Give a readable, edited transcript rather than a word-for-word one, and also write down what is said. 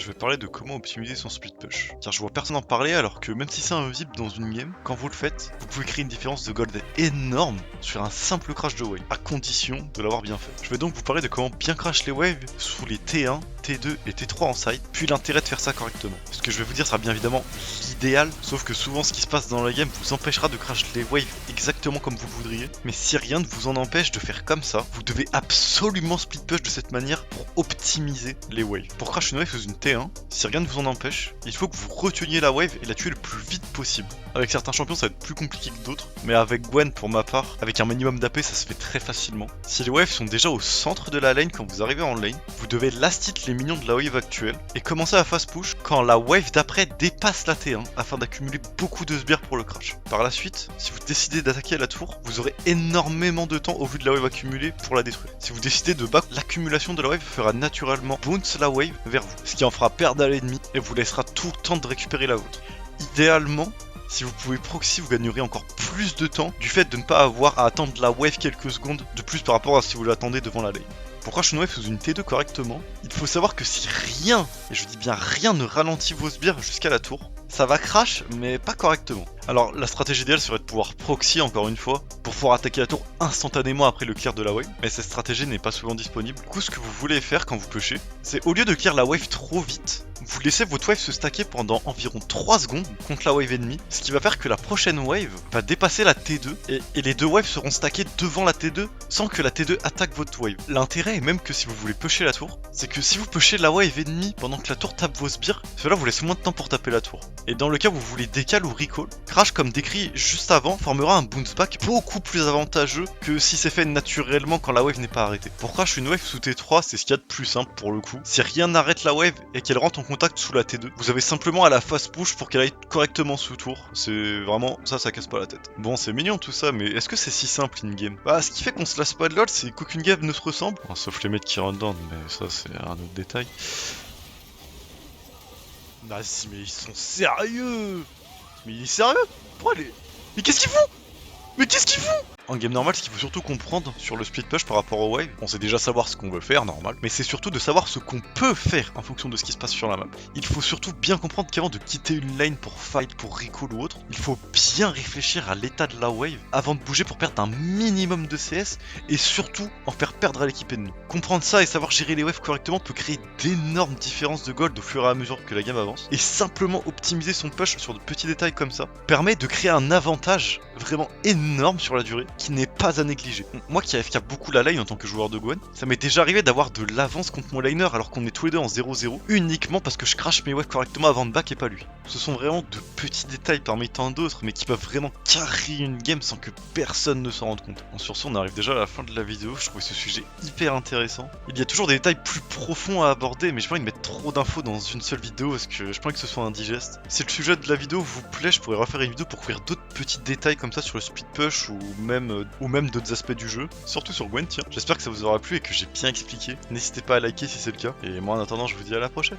je vais parler de comment optimiser son split push. Car je vois personne en parler alors que même si c'est invisible dans une game, quand vous le faites, vous pouvez créer une différence de gold énorme sur un simple crash de wave, à condition de l'avoir bien fait. Je vais donc vous parler de comment bien crash les waves sous les T1, T2 et T3 en side, puis l'intérêt de faire ça correctement. Ce que je vais vous dire sera bien évidemment l'idéal, sauf que souvent ce qui se passe dans la game vous empêchera de crash les waves exactement comme vous le voudriez, mais si rien ne vous en empêche de faire comme ça, vous devez absolument split push de cette manière pour optimiser les waves. Pour crash une wave sous une T1, si rien ne vous en empêche, il faut que vous reteniez la wave et la tuer le plus vite possible. Avec certains champions ça va être plus compliqué que d'autres, mais avec Gwen pour ma part, avec un minimum d'AP ça se fait très facilement. Si les waves sont déjà au centre de la lane quand vous arrivez en lane, vous devez last hit les minions de la wave actuelle et commencer à fast push quand la wave d'après dépasse la T1 afin d'accumuler beaucoup de sbires pour le crash. Par la suite, si vous décidez d'attaquer la tour, vous aurez énormément de temps au vu de la wave accumulée pour la détruire. Si vous décidez de back, l'accumulation de la wave fera naturellement bounce la wave vers vous, ce qui en fera perdre à l'ennemi et vous laissera tout le temps de récupérer la vôtre. Idéalement, si vous pouvez proxy, vous gagnerez encore plus de temps du fait de ne pas avoir à attendre la wave quelques secondes de plus par rapport à si vous l'attendez devant la lane. Pour crash une wave sous une T2 correctement, il faut savoir que si rien, et je dis bien rien, ne ralentit vos sbires jusqu'à la tour, ça va crash mais pas correctement. Alors la stratégie idéale serait de pouvoir proxy encore une fois pour pouvoir attaquer la tour instantanément après le clear de la wave, mais cette stratégie n'est pas souvent disponible. Du coup ce que vous voulez faire quand vous pushez, c'est au lieu de clear la wave trop vite, vous laissez votre wave se stacker pendant environ 3 secondes contre la wave ennemie, ce qui va faire que la prochaine wave va dépasser la T2 et les deux waves seront stackés devant la T2 sans que la T2 attaque votre wave. L'intérêt est même que si vous voulez pusher la tour, c'est que si vous pushez la wave ennemie pendant que la tour tape vos sbires, cela vous laisse moins de temps pour taper la tour. Et dans le cas où vous voulez décal ou recall, crash comme décrit juste avant formera un bounce back beaucoup plus avantageux que si c'est fait naturellement quand la wave n'est pas arrêtée. Pour crash une wave sous T3, c'est ce qu'il y a de plus simple pour le coup. Si rien n'arrête la wave et qu'elle rentre en contact sous la T2, vous avez simplement à la fast push pour qu'elle aille correctement sous tour. C'est vraiment ça casse pas la tête. Bon, c'est mignon tout ça, mais est-ce que c'est si simple in-game? Bah, ce qui fait qu'on se lasse pas de LoL, c'est qu'aucune game ne se ressemble. Bon, sauf les mecs qui run down, mais ça c'est un autre détail. Vas-y, mais ils sont sérieux! Mais il est sérieux? Pourquoi les... Mais qu'est-ce qu'ils font? Mais qu'est-ce qu'ils font? En game normal, ce qu'il faut surtout comprendre sur le split push par rapport au wave, on sait déjà savoir ce qu'on veut faire, normal, mais c'est surtout de savoir ce qu'on peut faire en fonction de ce qui se passe sur la map. Il faut surtout bien comprendre qu'avant de quitter une lane pour fight, pour recall ou autre, il faut bien réfléchir à l'état de la wave avant de bouger pour perdre un minimum de CS et surtout en faire perdre à l'équipe ennemie. Comprendre ça et savoir gérer les waves correctement peut créer d'énormes différences de gold au fur et à mesure que la game avance, et simplement optimiser son push sur de petits détails comme ça permet de créer un avantage vraiment énorme sur la durée qui n'est pas à négliger. Moi qui AFK beaucoup la lane en tant que joueur de Gwen, ça m'est déjà arrivé d'avoir de l'avance contre mon laner alors qu'on est tous les deux en 0-0 uniquement parce que je crash mes waves correctement avant de back et pas lui. Ce sont vraiment de petits détails parmi tant d'autres mais qui peuvent vraiment carry une game sans que personne ne s'en rende compte. Bon, sur ce on arrive déjà à la fin de la vidéo, je trouvais ce sujet hyper intéressant. Il y a toujours des détails plus profonds à aborder mais j'ai pas envie de mettre trop d'infos dans une seule vidéo parce que je pas envie que ce soit indigeste. Si le sujet de la vidéo vous plaît, je pourrais refaire une vidéo pour couvrir d'autres petits détails comme ça sur le split push ou même d'autres aspects du jeu, surtout sur Gwen, tiens. J'espère que ça vous aura plu et que j'ai bien expliqué. N'hésitez pas à liker si c'est le cas. Et moi en attendant, je vous dis à la prochaine.